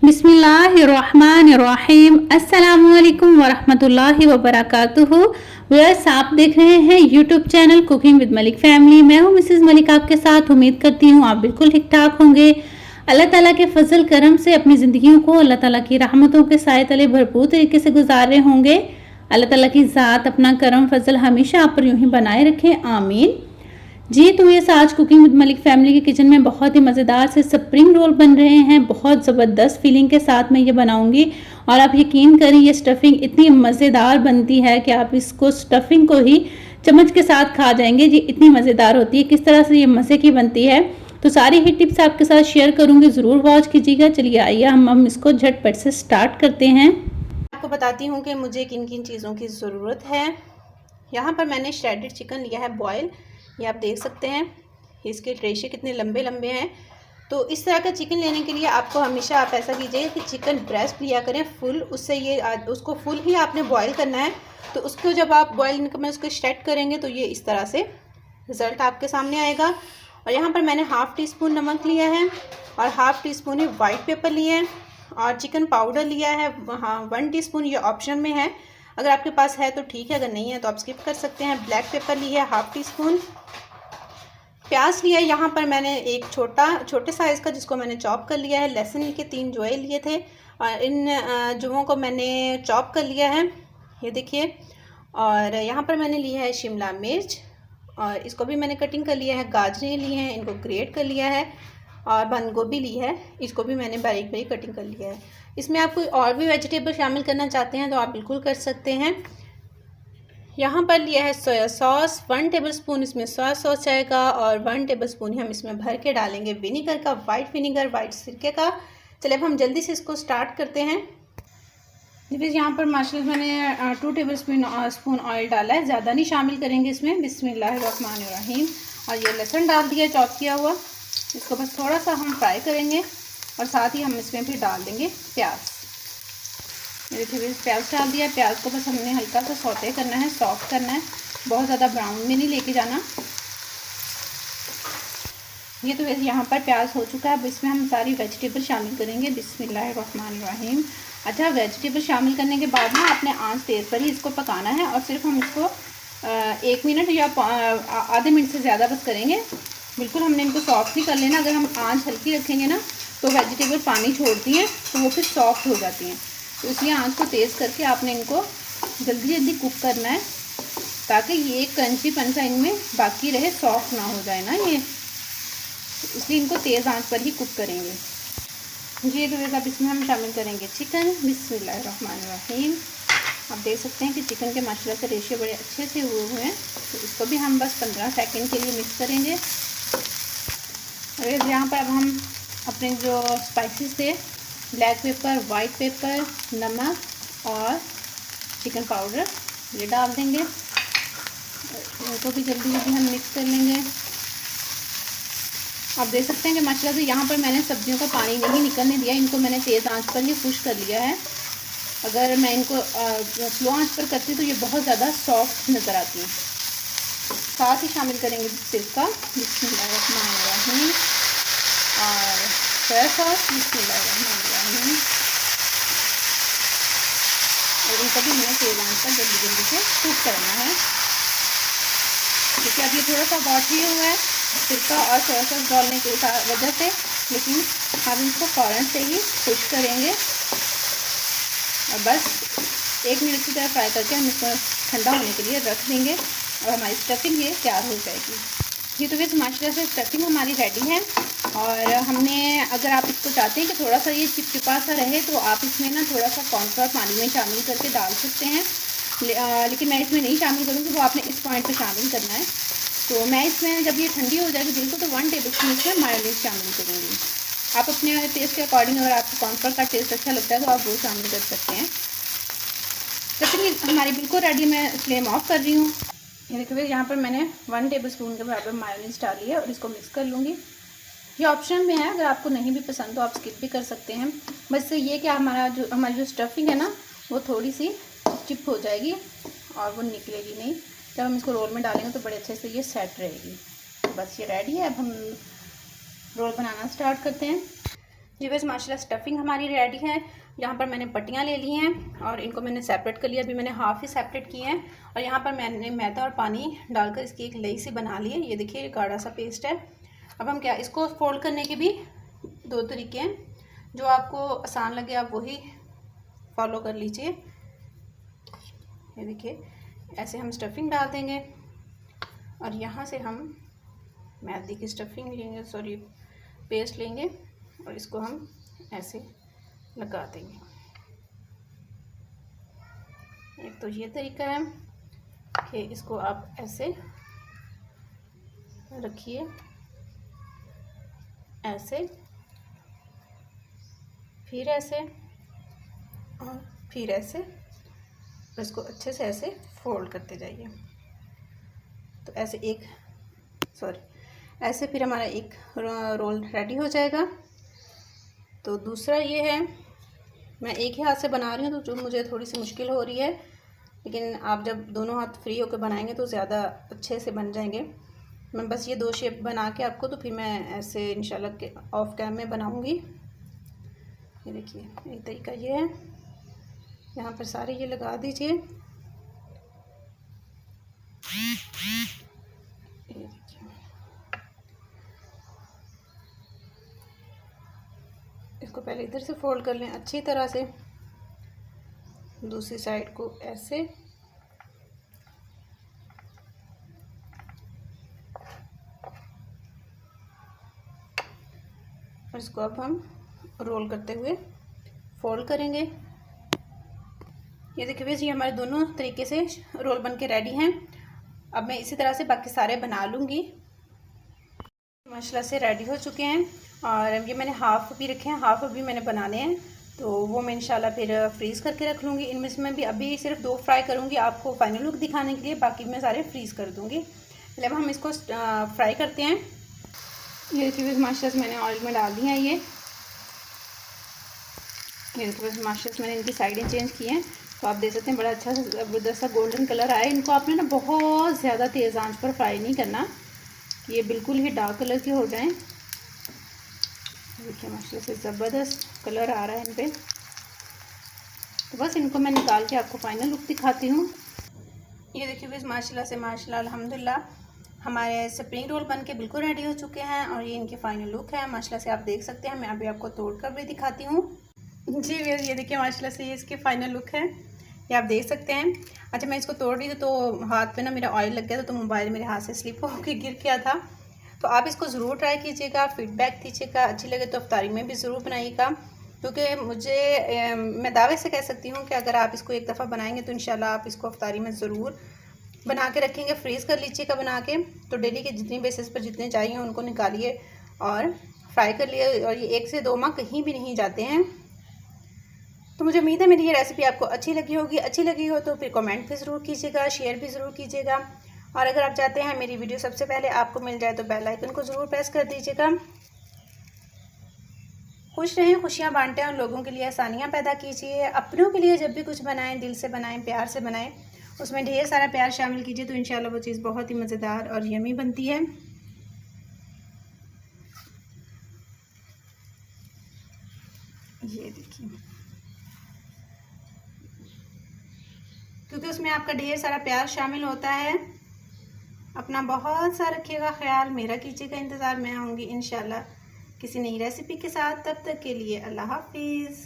बिस्मिल्लाहिर्रहमानिर्रहीम। अस्सलामुअलैकुम वरहमतुल्लाहि वबरकातुहू। व्यूअर्स, आप देख रहे हैं YouTube channel cooking with Malik family. मैं हूं मिसेस मलिक आपके साथ। उम्मीद करती हूं आप बिल्कुल ठीक ठाक होंगे। अल्लाह ताला के फजल करम से अपनी ज़िंदगियों को अल्लाह ताला की रहमतों के साए तले भरपूर तरीके से गुजार रहे होंगे। अल्लाह ताला की ज़ात अपना करम फजल हमेशा आप पर यूं ही बनाए रखे, आमीन। जी तो ये आज कुकिंग विद मलिक फैमिली के किचन में बहुत ही मज़ेदार से स्प्रिंग रोल बन रहे हैं। बहुत ज़बरदस्त फीलिंग के साथ मैं ये बनाऊंगी और आप यकीन करें ये स्टफिंग इतनी मज़ेदार बनती है कि आप इसको स्टफिंग को ही चम्मच के साथ खा जाएंगे। जी इतनी मज़ेदार होती है। किस तरह से ये मज़े की बनती है तो सारी ही टिप्स आपके साथ शेयर करूंगी, ज़रूर वॉच कीजिएगा। चलिए आइए हम इसको झटपट से स्टार्ट करते हैं। आपको बताती हूँ कि मुझे किन किन चीज़ों की ज़रूरत है। यहाँ पर मैंने श्रेडेड चिकन लिया है बॉयल, ये आप देख सकते हैं। इसके रेशे कितने लंबे लंबे हैं। तो इस तरह का चिकन लेने के लिए आपको हमेशा आप ऐसा कीजिएगा कि चिकन ब्रेस्ट लिया करें फुल। उससे ये उसको फुल ही आपने बॉयल करना है। तो उसको जब आप बॉयल में उसको श्रेड करेंगे तो ये इस तरह से रिज़ल्ट आपके सामने आएगा। और यहाँ पर मैंने हाफ़ टी स्पून नमक लिया है और half tea spoon white paper लिया है और चिकन पाउडर लिया है। हाँ, 1 टीस्पून, ये ऑप्शन में है। अगर आपके पास है तो ठीक है, अगर नहीं है तो आप स्किप कर सकते हैं। ब्लैक पेपर लिया है हाफ़ टी स्पून। प्याज लिया है यहाँ पर मैंने एक छोटे साइज़ का, जिसको मैंने चॉप कर लिया है। लहसुन के 3 जोए लिए थे और इन जुओं को मैंने चॉप कर लिया है, ये देखिए। और यहाँ पर मैंने लिया है शिमला मिर्च और इसको भी मैंने कटिंग कर लिया है। गाजरें ली हैं, इनको ग्रेट कर लिया है। और बंद गोभी ली है, इसको भी मैंने बारीक बारीक कटिंग कर लिया है। इसमें आप कोई और भी वेजिटेबल शामिल करना चाहते हैं तो आप बिल्कुल कर सकते हैं। यहाँ पर लिया है सोया सॉस, 1 टेबलस्पून इसमें सोया सॉस जाएगा और 1 टेबलस्पून ही हम इसमें भर के डालेंगे विनीगर का, वाइट विनीगर, वाइट सिरके का। चलिए अब हम जल्दी से इसको स्टार्ट करते हैं। फिर यहाँ पर माशाल्लाह मैंने 2 टेबलस्पून ऑयल डाला है, ज़्यादा नहीं शामिल करेंगे इसमें। बिस्मिल्लाहिर्रहमानिर्रहीम। और ये लहसुन डाल दिया चॉप किया हुआ, इसको बस थोड़ा सा हम फ्राई करेंगे और साथ ही हम इसमें फिर डाल देंगे प्याज। मेरे फिर प्याज डाल दिया। प्याज को बस हमने हल्का सा सौते करना है, सॉफ्ट करना है, बहुत ज़्यादा ब्राउन में नहीं लेके जाना। ये तो यहाँ पर प्याज हो चुका है। अब इसमें हम सारी वेजिटेबल शामिल करेंगे। बिस्मिल्लाहिर्रहमानिर्रहीम। अच्छा, वेजिटेबल शामिल करने के बाद ना आपने आंच तेज़ पर ही इसको पकाना है और सिर्फ हम इसको 1 मिनट या आधे मिनट से ज़्यादा बस करेंगे। बिल्कुल हमने इनको सॉफ्ट ही कर लेना। अगर हम आंच हल्की रखेंगे ना तो वेजिटेबल पानी छोड़ती हैं तो वो फिर सॉफ्ट हो जाती हैं। तो इसलिए आंच को तेज़ करके आपने इनको जल्दी जल्दी कुक करना है ताकि ये क्रंची पनसा इनमें बाकी रहे, सॉफ्ट ना हो जाए ना ये, इसलिए इनको तेज़ आंच पर ही कुक करेंगे। जी तो अब इसमें हम शामिल करेंगे चिकन। बिस्मिल्लाहिर्रहमानिर्रहीम। आप देख सकते हैं कि चिकन के माशाल्लाह से रेशे बड़े अच्छे से हुए हैं। तो इसको भी हम बस 15 सेकंड के लिए मिक्स करेंगे। और यहाँ पर अब हम अपने जो स्पाइसेस थे, ब्लैक पेपर, वाइट पेपर, नमक और चिकन पाउडर, ये डाल देंगे। इनको भी जल्दी जल्दी हम मिक्स कर लेंगे। आप देख सकते हैं कि माशाल्लाह से यहाँ पर मैंने सब्जियों का पानी नहीं निकलने दिया, इनको मैंने तेज़ आंच पर ही खुश कर लिया है। अगर मैं इनको स्लो आंच पर करती तो ये बहुत ज़्यादा सॉफ्ट नज़र आती है। साथ ही शामिल करेंगे सिरका, बिस्मिल्लाहिर्रहमानिर्रहीम, और सोया सॉस, बिस्मिल्लाहिर्रहमानिर्रहीम। और इनको भी हमें तेज़ आंच पर जल्दी जल्दी से कुक करना है क्योंकि अब ये थोड़ा सा वाटरी हुआ है सिरका और सोया सॉस डालने की वजह से, लेकिन हम इसको फ़ौरन से ही खुश करेंगे और बस 1 मिनट की तरह फ्राई करके हम इसको ठंडा होने के लिए रख देंगे और हमारी स्टफिंग ये तैयार हो जाएगी। ये तो वैसे माशाल्लाह से स्टफिंग हमारी रेडी है। और हमने, अगर आप इसको चाहते हैं कि थोड़ा सा ये चिपचिपा सा रहे तो आप इसमें ना थोड़ा सा कॉर्नफ्लोर पानी में शामिल करके डाल सकते हैं। लेकिन मैं इसमें नहीं शामिल करूँगी, वो आपने इस पॉइंट पर शामिल करना है। तो मैं इसमें जब ये ठंडी हो जाएगी बिल्कुल तो 1 टेबलस्पून इसमें मायोनीज शामिल करूँगी। आप अपने टेस्ट के अकॉर्डिंग, अगर आपको कॉर्नफ्लोर का टेस्ट अच्छा लगता है तो आप वो शामिल कर सकते हैं। चटनी हमारी बिल्कुल रेडी, मैं फ्लेम ऑफ कर रही हूँ। ये देखिए यहाँ पर मैंने 1 टेबलस्पून के बराबर मायोनीज डाली है और इसको मिक्स कर लूँगी। ये ऑप्शन में है, अगर आपको नहीं भी पसंद तो आप स्किप भी कर सकते हैं। बस ये कि हमारी जो स्टफिंग है ना वो थोड़ी सी चिप हो जाएगी और वो निकलेगी नहीं। जब हम इसको रोल में डालेंगे तो बड़े अच्छे से ये सेट रहेगी। बस ये रेडी है। अब हम रोल बनाना स्टार्ट करते हैं। जी बस माशाल्लाह स्टफ़िंग हमारी रेडी है। यहाँ पर मैंने पट्टियाँ ले ली हैं और इनको मैंने सेपरेट कर लिया। अभी मैंने हाफ़ ही सेपरेट किए हैं और यहाँ पर मैंने मैदा और पानी डालकर इसकी एक लई सी बना ली है। ये देखिए ये गाढ़ा सा पेस्ट है। अब हम क्या, इसको फोल्ड करने के भी 2 तरीके हैं, जो आपको आसान लगे आप वही फॉलो कर लीजिए। ये देखिए ऐसे हम स्टफ़िंग डाल देंगे और यहाँ से हम मैदे की स्टफ़िंग लेंगे, सॉरी पेस्ट लेंगे और इसको हम ऐसे लगा देंगे। एक तो ये तरीका है कि इसको आप ऐसे रखिए, ऐसे, फिर ऐसे और फिर ऐसे, इसको अच्छे से ऐसे फोल्ड करते जाइए। तो ऐसे एक, सॉरी ऐसे फिर हमारा एक रोल रेडी हो जाएगा। तो दूसरा ये है, मैं एक ही हाथ से बना रही हूँ तो जो मुझे थोड़ी सी मुश्किल हो रही है, लेकिन आप जब दोनों हाथ फ्री होकर बनाएंगे तो ज़्यादा अच्छे से बन जाएंगे। मैं बस ये 2 शेप बना के आपको, तो फिर मैं ऐसे इंशाल्लाह के ऑफ कैम में बनाऊँगी। ये देखिए एक तरीका ये है, यहाँ पर सारे ये लगा दीजिए। ये देखिए इसको पहले इधर से फोल्ड कर लें अच्छी तरह से, दूसरी साइड को ऐसे, और इसको अब हम रोल करते हुए फोल्ड करेंगे। ये देखिए भैया ये हमारे दोनों तरीके से रोल बन के रेडी हैं। अब मैं इसी तरह से बाकी सारे बना लूँगी। माशाल्लाह से रेडी हो चुके हैं और ये मैंने हाफ़ भी रखे हैं, हाफ़ अभी मैंने बनाने हैं, तो वो मैं इंशाल्लाह फिर फ्रीज़ करके रख लूँगी। इनमें से मैं भी अभी सिर्फ 2 फ्राई करूँगी आपको फाइनल लुक दिखाने के लिए, बाकी मैं सारे फ्रीज़ कर दूँगी। पहले अब हम इसको फ्राई करते हैं। ये देखिए माशाल्लाह से मैंने ऑयल में डाल दिया है ये देखिए माशाल्लाह से मैंने इनकी साइडें चेंज की हैं, तो आप देख सकते हैं बड़ा अच्छा ज़बरदस्त सा गोल्डन कलर आया। इनको आपने ना बहुत ज़्यादा तेज़ आंच पर फ्राई नहीं करना, ये बिल्कुल ही डार्क कलर के हो जाएं। देखिए माशाल्लाह से ज़बरदस्त कलर आ रहा है इन पर। तो बस इनको मैं निकाल के आपको फाइनल लुक दिखाती हूँ। ये देखिए बस माशाल्लाह से माशाल्लाह अल्हम्दुलिल्लाह हमारे स्प्रिंग रोल बन के बिल्कुल रेडी हो चुके हैं और ये इनके फाइनल लुक है। माशाल्लाह से आप देख सकते हैं, मैं अभी आपको तोड़ कर भी दिखाती हूँ। जी ये देखिए माशाल्लाह से ये इसके फाइनल लुक है, ये आप देख सकते हैं। अच्छा मैं इसको तोड़ रही थी तो हाथ पे ना मेरा ऑयल लग गया था, तो मोबाइल मेरे हाथ से स्लिप होकर गिर गया था। तो आप इसको ज़रूर ट्राई कीजिएगा, फीडबैक दीजिएगा, अच्छी लगे तो अफ्तारी में भी ज़रूर बनाइएगा, क्योंकि मैं दावे से कह सकती हूँ कि अगर आप इसको एक दफ़ा बनाएंगे तो इंशाल्लाह आप इसको अफ्तारी में ज़रूर बना के रखेंगे। फ्रीज़ कर लीजिएगा बना के, तो डेली के जितनी बेसिस पर जितने चाहिए उनको निकालिए और फ्राई कर लिए, और ये 1 से 2 माह कहीं भी नहीं जाते हैं। तो मुझे उम्मीद है मेरी ये रेसिपी आपको अच्छी लगी होगी। अच्छी लगी हो तो फिर कमेंट भी ज़रूर कीजिएगा, शेयर भी ज़रूर कीजिएगा, और अगर आप चाहते हैं मेरी वीडियो सबसे पहले आपको मिल जाए तो बेल आइकन को ज़रूर प्रेस कर दीजिएगा। खुश रहें, खुशियाँ बांटें और लोगों के लिए आसानियाँ पैदा कीजिए। अपनों के लिए जब भी कुछ बनाएं दिल से बनाएं, प्यार से बनाएं, उसमें ढेर सारा प्यार शामिल कीजिए, तो इंशाल्लाह वो चीज़ बहुत ही मज़ेदार और यमी बनती है। ये देखिए, क्योंकि उसमें आपका ढेर सारा प्यार शामिल होता है। अपना बहुत सा रखिएगा ख्याल, मेरा कीजिएगा इंतज़ार। मैं आऊँगी इंशाल्लाह किसी नई रेसिपी के साथ, तब तक के लिए अल्लाह हाफिज़।